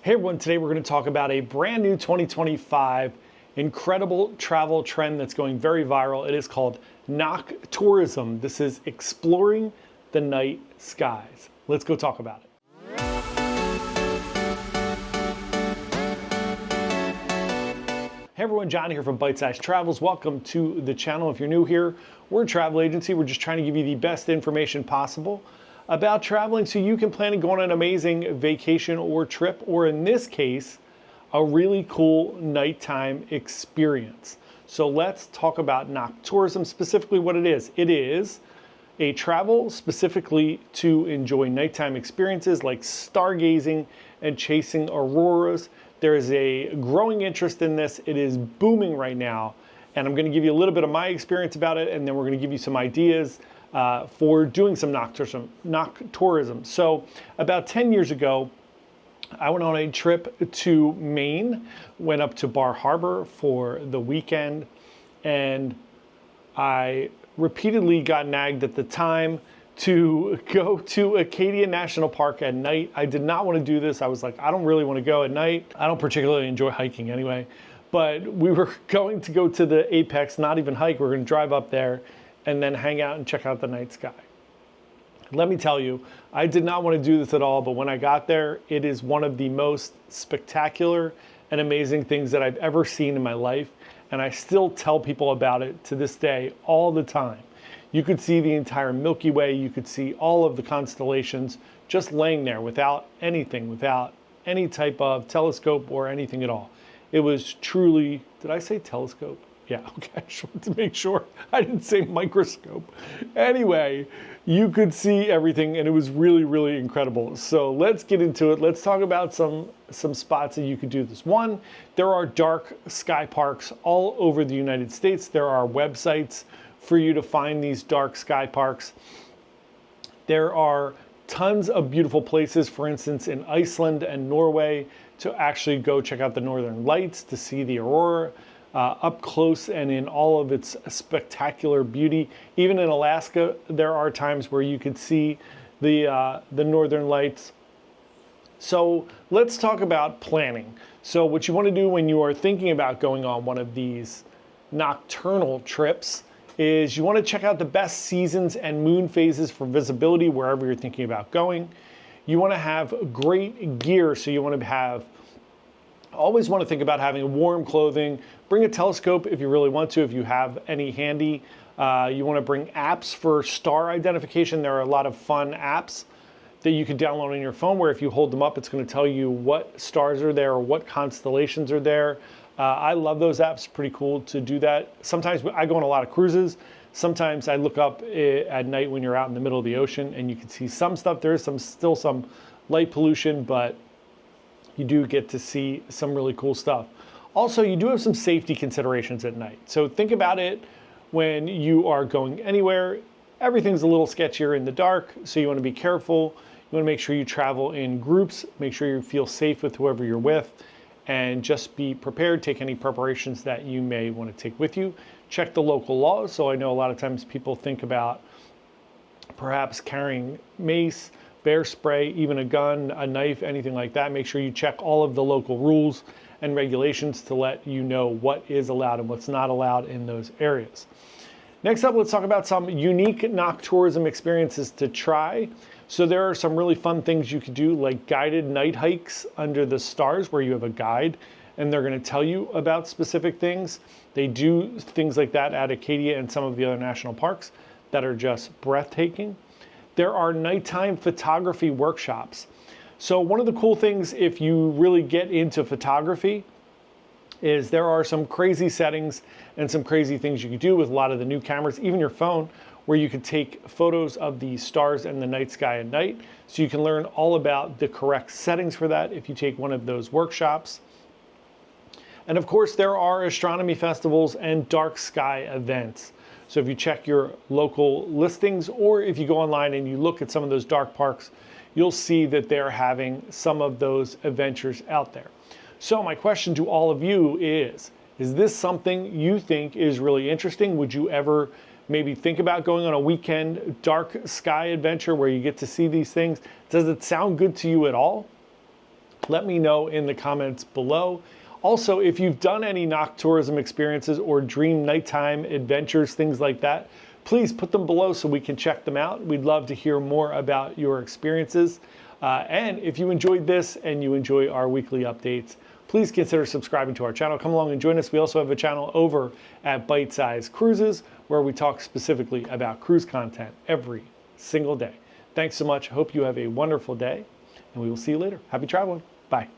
Hey everyone, today we're going to talk about a brand new 2025 incredible travel trend that's going very viral. It is called Noctourism. This is exploring the night skies. Let's go talk about it. Hey everyone, John here from Byte Travels. Welcome to the channel. If you're new here, we're a travel agency. We're just trying to give you the best information possible about traveling so you can plan to go on an amazing vacation or trip, or in this case, a really cool nighttime experience. So let's talk about Noctourism, specifically what it is. It is a travel specifically to enjoy nighttime experiences like stargazing and chasing auroras. There is a growing interest in this. It is booming right now. And I'm going to give you a little bit of my experience about it, and then we're going to give you some ideas for doing some noctourism. So about 10 years ago, I went on a trip to Maine, went up to Bar Harbor for the weekend, and I repeatedly got nagged at the time to go to Acadia National Park at night. I did not want to do this. I was like, I don't really want to go at night. I don't particularly enjoy hiking anyway, but we were going to go to the apex, not even hike. We're going to drive up there and then hang out and check out the night sky. Let me tell you, I did not want to do this at all, but when I got there, it is one of the most spectacular and amazing things that I've ever seen in my life, and I still tell people about it to this day all the time. You could see the entire Milky Way, you could see all of the constellations just laying there without anything, without any type of telescope or anything at all. It was truly, did I say telescope? Yeah, okay, I just wanted to make sure I didn't say microscope. Anyway, you could see everything, and it was really, really incredible. So let's get into it. Let's talk about some spots that you could do this. One, there are dark sky parks all over the United States. There are websites for you to find these dark sky parks. There are tons of beautiful places, for instance, in Iceland and Norway, to actually go check out the northern lights, to see the aurora up close and in all of its spectacular beauty. Even in Alaska, there are times where you could see the northern lights. So let's talk about planning. So what you want to do when you are thinking about going on one of these nocturnal trips is you want to check out the best seasons and moon phases for visibility wherever you're thinking about going. You want to have great gear, so you want to always want to think about having warm clothing. Bring a telescope if you really want to, if you have any handy. You want to bring apps for star identification. There are a lot of fun apps that you can download on your phone where if you hold them up, it's going to tell you what stars are there or what constellations are there. I love those apps. Pretty cool to do that. Sometimes I go on a lot of cruises. Sometimes I look up at night when you're out in the middle of the ocean and you can see some stuff. There is still some light pollution, but you do get to see some really cool stuff. Also, you do have some safety considerations at night. So think about it when you are going anywhere. Everything's a little sketchier in the dark, so you want to be careful. You want to make sure you travel in groups, make sure you feel safe with whoever you're with, and just be prepared. Take any preparations that you may want to take with you. Check the local laws. So I know a lot of times people think about perhaps carrying mace, bear spray, even a gun, a knife, anything like that. Make sure you check all of the local rules and regulations to let you know what is allowed and what's not allowed in those areas. Next up, let's talk about some unique noctourism experiences to try. So there are some really fun things you could do, like guided night hikes under the stars, where you have a guide and they're going to tell you about specific things. They do things like that at Acadia and some of the other national parks that are just breathtaking. There are nighttime photography workshops. So one of the cool things, if you really get into photography, is there are some crazy settings and some crazy things you can do with a lot of the new cameras, even your phone, where you can take photos of the stars and the night sky at night. So you can learn all about the correct settings for that if you take one of those workshops. And of course, there are astronomy festivals and dark sky events. So if you check your local listings, or if you go online and you look at some of those dark parks, you'll see that they're having some of those adventures out there. So my question to all of you is this something you think is really interesting? Would you ever maybe think about going on a weekend dark sky adventure where you get to see these things? Does it sound good to you at all? let me know in the comments below. Also, if you've done any Noctourism experiences or dream nighttime adventures, things like that, please put them below so we can check them out. We'd love to hear more about your experiences. And if you enjoyed this and you enjoy our weekly updates, please consider subscribing to our channel. Come along and join us. We also have a channel over at Bite-Size Cruises where we talk specifically about cruise content every single day. Thanks so much. Hope you have a wonderful day, and we will see you later. Happy traveling. Bye.